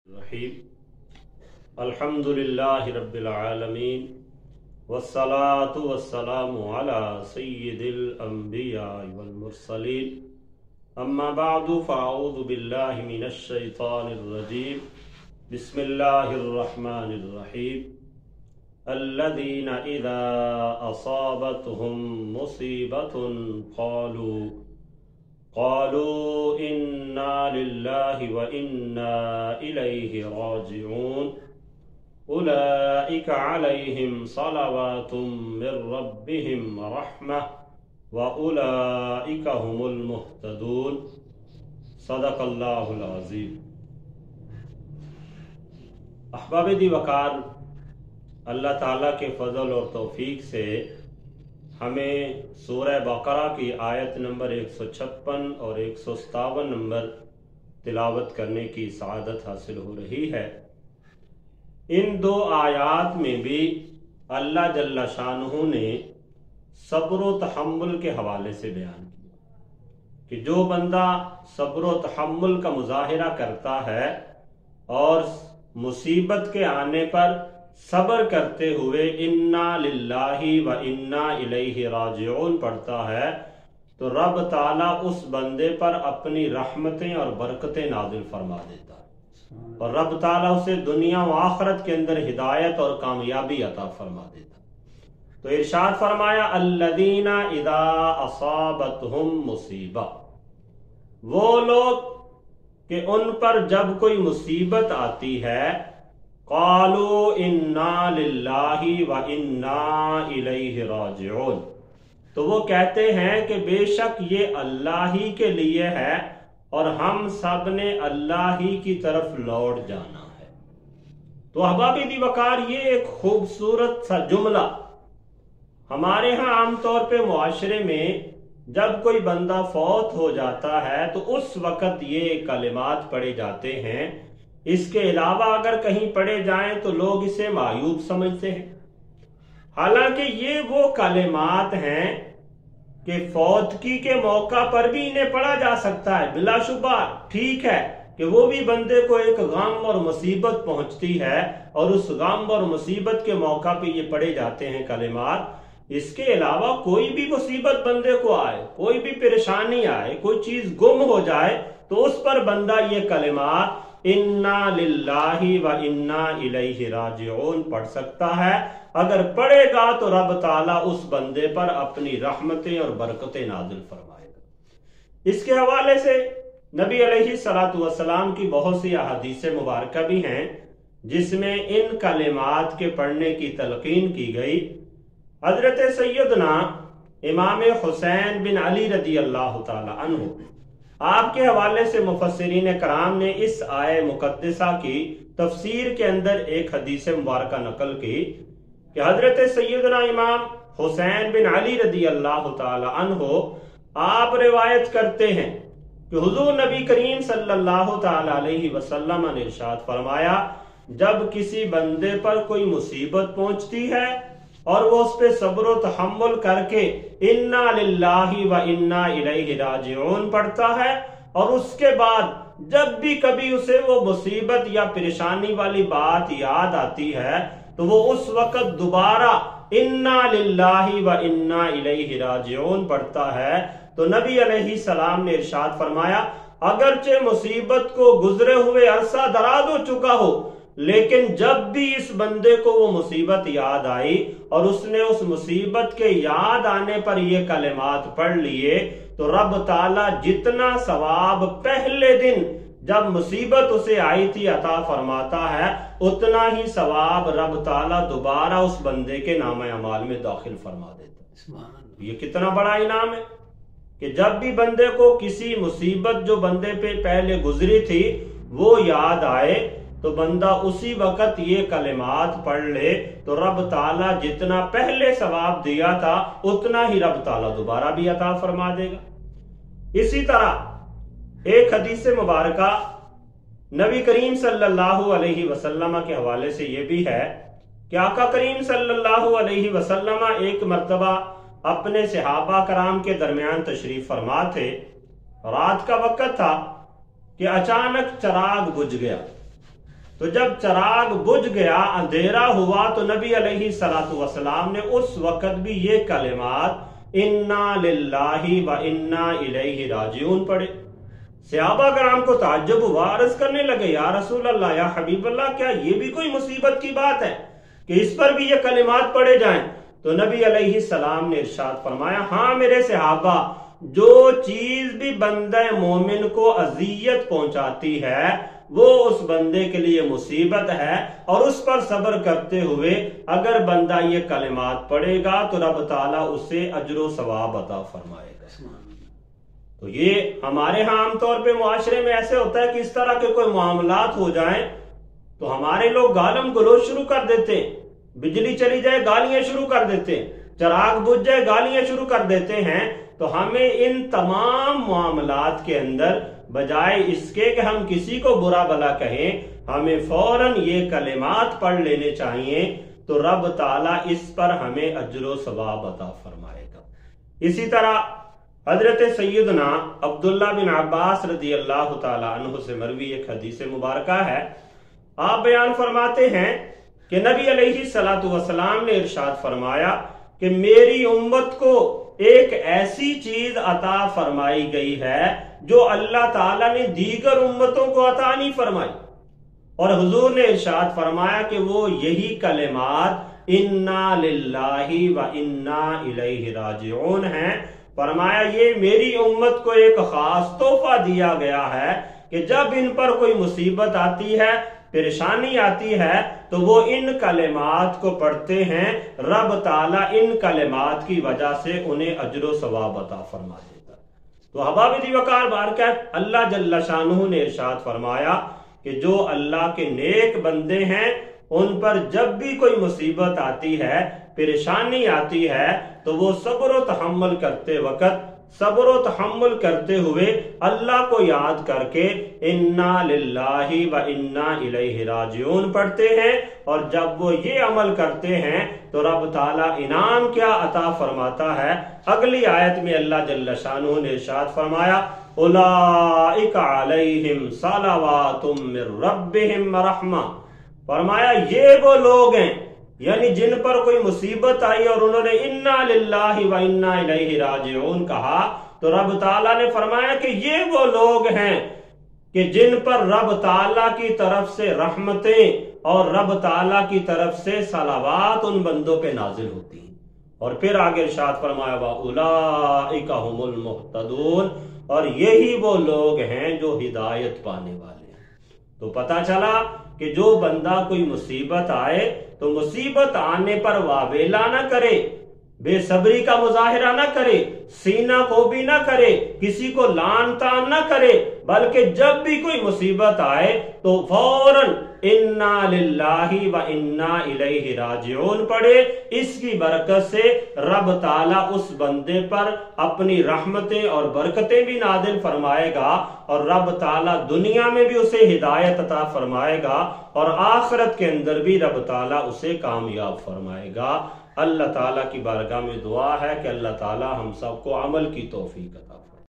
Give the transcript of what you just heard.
रहीम अल्हम्दुलिल्लाहि रब्बिल आलमीन वस्सलातु वस्सलामु अला सय्यिदिल अंबिया'i वल मुरसलीन अम्मा बअदु फ़अऊज़ु बिल्लाहि मिनश शैतानिर रजीम बिस्मिल्लाहिर रहमानिर रहीम अल्लज़ीना इज़ा असाबतहुम मुसीबतुन क़ालू इन्ना लिल्लाहि व इन्ना इलैहि राजिऊन उलाइका अलैहिम सलावातुम मिर रब्बिहिम रहमह व उलाइका हुमुल मुहतदून। सदक़ल्लाहुल अज़ीम। अहबाब दी वकार, अल्लाह ताला के फजल और तौफीक से हमें सूरह बकरा की आयत नंबर 156 और 157 नंबर तिलावत करने की सआदत हासिल हो रही है। इन दो आयात में भी अल्लाह जल्ला शानुहु ने सब्र व तहम्मुल के हवाले से बयान किया कि जो बंदा सब्र व तहम्मुल का मुजाहिरा करता है और मुसीबत के आने पर सब्र करते हुए इन्ना लिल्लाहि व इन्ना इलैहि राजिऊन पढ़ता है, तो रब ताला उस बंदे पर अपनी रहमतें और बरकतें नाजिल फरमा देता है और रब ताला उसे दुनिया व आखिरत के अंदर हिदायत और कामयाबी अता फरमा देता है। तो इरशाद फरमाया अल्लज़ीना इज़ा असाबतहुम मुसीबा, वो लोग कि उन पर जब कोई मुसीबत आती है क़ालू इन्ना लिल्लाहि व इन्ना इलैहि राजिऊन, तो वो कहते हैं कि बेशक ये अल्लाह ही के लिए है और हम सब ने अल्लाह ही की तरफ लौट जाना है। तो अहबाब दी वकार, ये एक खूबसूरत सा जुमला हमारे यहाँ आमतौर पे मुआशरे में जब कोई बंदा फौत हो जाता है तो उस वक़्त ये कलिमात पढ़े जाते हैं। इसके अलावा अगर कहीं पढ़े जाएं तो लोग इसे मायूब समझते हैं। हालांकि ये वो कलिमात हैं कि फौतगी के मौका पर भी इन्हें पढ़ा जा सकता है। बिलाशुबा ठीक है कि वो भी बंदे को एक गम और मुसीबत पहुंचती है और उस गम और मुसीबत के मौका पे ये पढ़े जाते हैं कलिमात। इसके अलावा कोई भी मुसीबत बंदे को आए, कोई भी परेशानी आए, कोई चीज गुम हो जाए, तो उस पर बंदा ये कलिमात इन्ना लिल्लाहि व इन्ना इलैहि राजिऊन पढ़ सकता है। अगर पढ़ेगा तो रब ताला उस बंदे पर अपनी रहमतें और बरकतें नाजिल फरमाएगा। इसके हवाले से नबी अलैहिस्सलातु वस्सलाम की बहुत सी अहादीसें मुबारक भी हैं जिसमें इन कलिमात के पढ़ने की तलकीन की गई। हजरत सैयदना इमाम हुसैन बिन अली रदी अल्लाह ताला अन्हु, आपके हवाले से मुफस्सिरीन कराम ने इस आय मुकद्दसा की तफसीर के अंदर एक हदीस मुबारक नकल की कि हजरत सैयदना इमाम हुसैन बिन अली रदी अल्लाह ताला अन्हु आप रिवायत करते हैं कि हुजूर नबी करीम सल्लल्लाहु ताला अलैहि वसल्लम ने इरशाद फरमाया, जब किसी बंदे पर कोई मुसीबत पहुंचती है और वो उस पे सब्र व तहम्मुल करके इन्ना लिल्लाहि व इन्ना इलैहि राजिऊन पढ़ता है और उसके बाद जब भी कभी उसे वो मुसीबत या परेशानी वाली बात याद आती है तो वो उस वक्त दोबारा इन्ना लिल्लाहि व इन्ना इलैहि राजिऊन पढ़ता है। तो नबी अलैहि सलाम ने इरशाद फरमाया, अगरचे मुसीबत को गुजरे हुए अरसा दराज हो चुका हो, लेकिन जब भी इस बंदे को वो मुसीबत याद आई और उसने उस मुसीबत के याद आने पर ये कलिमात पढ़ लिए, तो रब ताला जितना सवाब पहले दिन जब मुसीबत उसे आई थी अता फरमाता है, उतना ही सवाब रब ताला दोबारा उस बंदे के नामे अमाल में दाखिल फरमा देता है। ये कितना बड़ा इनाम है कि जब भी बंदे को किसी मुसीबत जो बंदे पे पहले गुजरी थी वो याद आए तो बंदा उसी वक्त ये कलिमात पढ़ ले, तो रब ताला जितना पहले सवाब दिया था उतना ही रब ताला दोबारा भी अता फरमा देगा। इसी तरह एक हदीस मुबारका नबी करीम सल्लल्लाहु अलैहि वसल्लम के हवाले से ये भी है कि आका करीम सल्लल्लाहु अलैहि वसल्लम एक मर्तबा अपने सहाबा कराम के दरमियान तशरीफ फरमा थे। रात का वक्त था कि अचानक चराग बुझ गया تو جب چراغ بجھ گیا، اندھیرا ہوا، تو نبی علیہ الصلوۃ والسلام نے اس وقت بھی یہ کلمات انا للہ و انا الیہ راجعون پڑھے۔ صحابہ کرام کو تعجب ہوا، عرض کرنے لگے یا رسول اللہ، یا حبیب اللہ، کیا یہ بھی کوئی مصیبت کی بات ہے کہ اس پر بھی یہ کلمات پڑھے جائیں؟ تو نبی علیہ السلام نے ارشاد فرمایا، ہاں میرے صحابہ، جو چیز بھی بندہ مومن کو اذیت پہنچاتی ہے وہ اس بندے کے لیے مصیبت ہے، اور اس پر صبر کرتے ہوئے اگر بندہ یہ کلمات پڑھے گا تو رب تعالیٰ اسے اجر و ثواب عطا فرمائے گا۔ تو یہ ہمارے ہاں عام طور پہ معاشرے میں ایسے ہوتا ہے کہ اس طرح کے کوئی معاملات ہو جائیں تو ہمارے لوگ گالم گلوچ شروع کر دیتے ہیں، بجلی چلی جائے گالیاں شروع کر دیتے ہیں، چراغ بجھ جائے گالیاں شروع کر دیتے ہیں۔ تو ہمیں ان تمام معاملات کے اندر بجائے اس کے کہ ہم کسی کو برا بھلا کہیں، ہمیں فوراً یہ کلمات پڑھ لینے چاہیے، تو رب تعالیٰ اس پر ہمیں اجر و ثواب عطا فرمائے گا۔ اسی طرح حضرت سیدنا عبداللہ بن عباس رضی اللہ تعالیٰ عنہ سے مروی ایک حدیث مبارکہ ہے، آپ بیان فرماتے ہیں کہ نبی علیہ الصلوۃ والسلام نے ارشاد فرمایا کہ میری امت کو ایک ایسی چیز عطا فرمائی گئی ہے جو اللہ تعالیٰ نے دیگر امتوں کو عطا نہیں فرمائی، اور حضور نے ارشاد فرمایا کہ وہ یہی کلمات انا للہ و انا الیہ راجعون ہیں۔ فرمایا یہ میری امت کو ایک خاص تحفہ دیا گیا ہے کہ جب ان پر کوئی مصیبت آتی ہے، پریشانی آتی ہے، تو وہ ان کلمات کو پڑھتے ہیں، رب تعالیٰ ان کلمات کی وجہ سے انہیں اجر و ثواب عطا فرما دیتا۔ تو احباب دی وقار بارکات، اللہ جل شانہ نے ارشاد فرمایا کہ جو اللہ کے نیک بندے ہیں ان پر جب بھی کوئی مصیبت آتی ہے، پریشانی آتی ہے، تو وہ صبر و تحمل کرتے وقت، صبر و تحمل کرتے ہوئے اللہ کو یاد کر کے انا للہ و انا الیہ راجعون پڑھتے ہیں، اور جب وہ یہ عمل کرتے ہیں تو رب تعالیٰ انعام کیا عطا فرماتا ہے۔ اگلی آیت میں اللہ جل شانہ نے ارشاد فرمایا اولئک علیہم صلوات من ربہم رحمہ، فرمایا یہ وہ لوگ ہیں، یعنی جن پر کوئی مصیبت آئی اور انہوں نے انا للہ و انا الیہ راجعون کہا، تو رب تعالیٰ نے فرمایا کہ یہ وہ لوگ ہیں کہ جن پر رب تعالیٰ کی طرف سے رحمتیں اور رب تعالیٰ کی طرف سے صلوات ان بندوں پہ نازل ہوتی ہیں۔ اور پھر آگے ارشاد فرمایا وَأُولَئِكَ هُمُ الْمُهْتَدُونَ، اور یہی وہ لوگ ہیں جو ہدایت پانے والے ہیں۔ تو پتہ چلا کہ جو بندہ کوئی مصیبت آئے تو مصیبت آنے پر واویلا نہ کرے، بے صبری کا مظاہرہ نہ کرے، سینہ کو بھی نہ کرے، کسی کو لان تان نہ کرے، بلکہ جب بھی کوئی مصیبت آئے تو فوراً انا للہ و انا الیہ راجعون پڑھے۔ اس کی برکت سے رب تعالیٰ اس بندے پر اپنی رحمتیں اور برکتیں بھی نازل فرمائے گا، اور رب تعالیٰ دنیا میں بھی اسے ہدایت عطا فرمائے گا، اور آخرت کے اندر بھی رب تعالیٰ اسے کامیاب فرمائے گا۔ اللہ تعالیٰ کی بارگاہ میں دعا ہے کہ اللہ تعالیٰ ہم سب کو عمل کی توفیق عطا